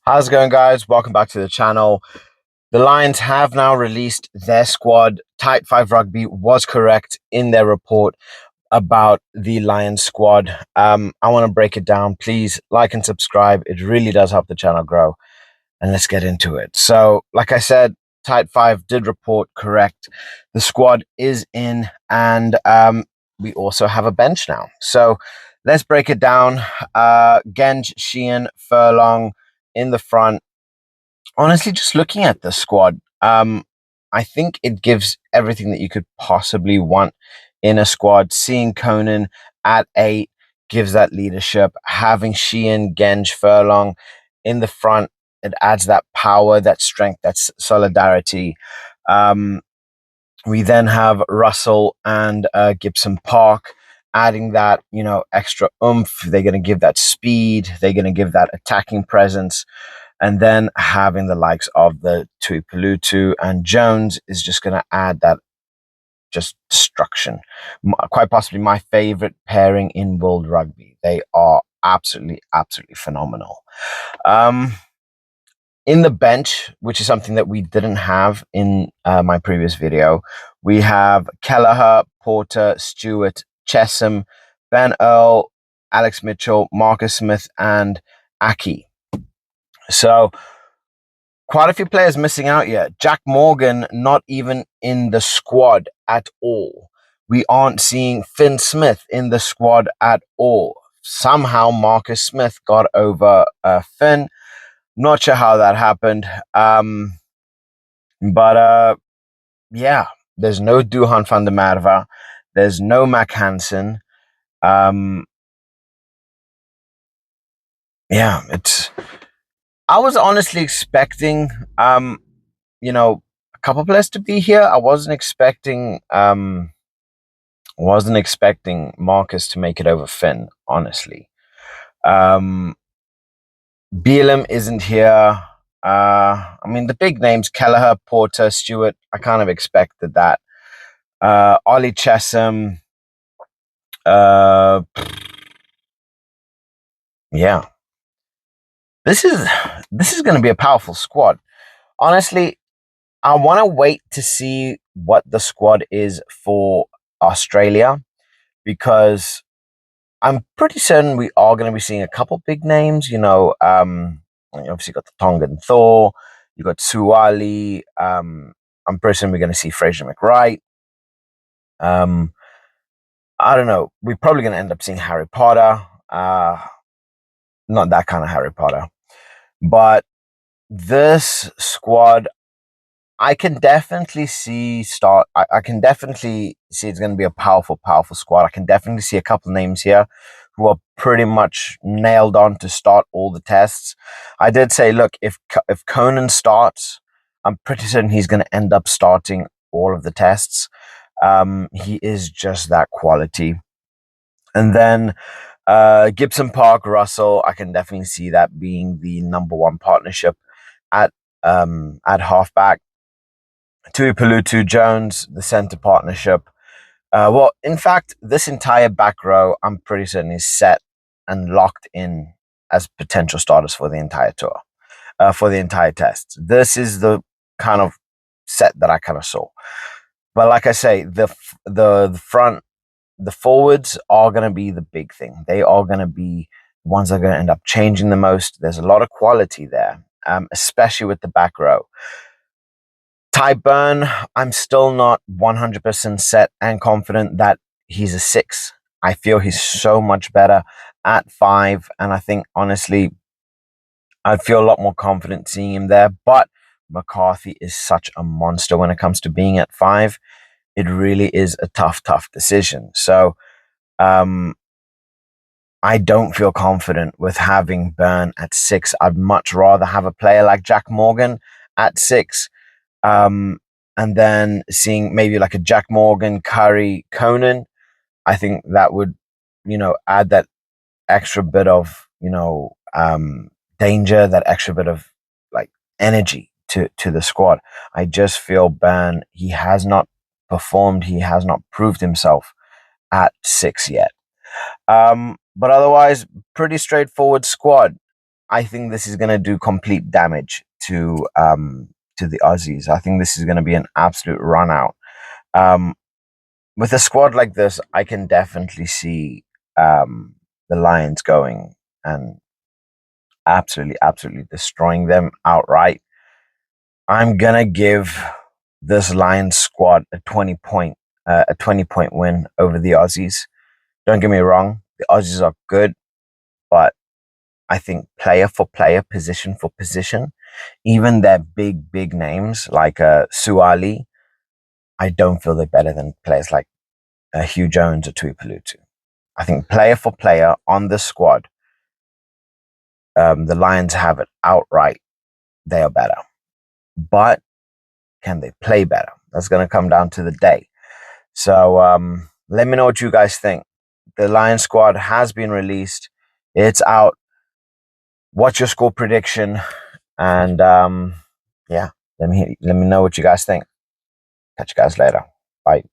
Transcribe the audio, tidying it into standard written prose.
How's it going, guys? Welcome back to the channel. The Lions have now released their squad. Type 5 Rugby was correct in their report about the Lions squad. I want to break it down. Please like and subscribe. It really does help the channel grow. And let's get into it. So, like I said, Type 5 did report correct. The squad is in, and we also have a bench now. So, let's break it down. Genge, Sheehan, Furlong in the front. Honestly, just looking at the squad, I think it gives everything that you could possibly want in a squad. Seeing Conan at 8 gives that leadership. Having Sheehan, Genge, Furlong in the front, it adds that power, that strength, that solidarity. We then have Russell and Gibson Park adding that, extra oomph. They're going to give that speed. They're going to give that attacking presence. And then having the likes of the Tuipulotu and Jones is just going to add that just destruction. Quite possibly my favorite pairing in world rugby. They are absolutely, absolutely phenomenal. In the bench, which is something that we didn't have in my previous video, we have Kelleher, Porter, Stewart, Chesham, Ben Earl, Alex Mitchell, Marcus Smith, and Aki. So quite a few players missing out here. Jack Morgan not even in the squad at all. We aren't seeing Finn Smith in the squad at all. Somehow Marcus Smith got over Finn. Not sure how that happened. But yeah, there's no Duhan van der Merwe. There's no Mac Hansen. Yeah, I was honestly expecting, a couple players to be here. I wasn't expecting Marcus to make it over Finn, honestly. Bielam isn't here. The big names, Kelleher, Porter, Stewart, I kind of expected that. Ollie Chesham. Yeah. This is going to be a powerful squad. Honestly, I want to wait to see what the squad is for Australia, because I'm pretty certain we are going to be seeing a couple big names. You obviously got the Tongan Thor, you got Suwali. I'm pretty certain we're going to see Fraser McWright. I don't know. We're probably going to end up seeing Harry Potter. Not that kind of Harry Potter, but this squad, I can definitely see I can definitely see it's going to be a powerful, powerful squad. I can definitely see a couple names here who are pretty much nailed on to start all the tests. I did say, look, if Conan starts, I'm pretty certain he's going to end up starting all of the tests. He is just that quality. And then Gibson Park, Russell, I can definitely see that being the number one partnership at halfback. Tuipulotu, Jones, the center partnership. Well, in fact, this entire back row, I'm pretty certain is set and locked in as potential starters for the entire tour, for the entire test. This is the kind of set that I kind of saw. But like I say, the front, the forwards are going to be the big thing. They are going to be the ones that are going to end up changing the most. There's a lot of quality there, especially with the back row. Ty Burn, I'm still not 100% set and confident that he's a 6. I feel he's so much better at 5, and I think, honestly, I'd feel a lot more confident seeing him there. But McCarthy is such a monster when it comes to being at 5. It really is a tough, tough decision. So I don't feel confident with having Burn at 6. I'd much rather have a player like Jack Morgan at 6. And then seeing maybe like a Jack Morgan, Curry, Conan, I think that would, add that extra bit of, danger, that extra bit of like energy to the squad. I just feel Burn, he has not performed, he has not proved himself at 6 yet. But otherwise, pretty straightforward squad. I think this is going to do complete damage to the Aussies. I think this is going to be an absolute run out. Um, with a squad like this, I can definitely see the Lions going and absolutely destroying them outright. I'm gonna give this Lions squad a 20-point win over the Aussies. Don't get me wrong, the Aussies are good, but I think player for player, position for position, even their big names like Suali, I don't feel they're better than players like Hugh Jones or Tuipulotu. I think player for player on the squad, the Lions have it outright. They are better, but can they play better? That's going to come down to the day. So let me know what you guys think. The Lion squad has been released. It's out. What's your score prediction? And yeah, let me know what you guys think. Catch you guys later. Bye.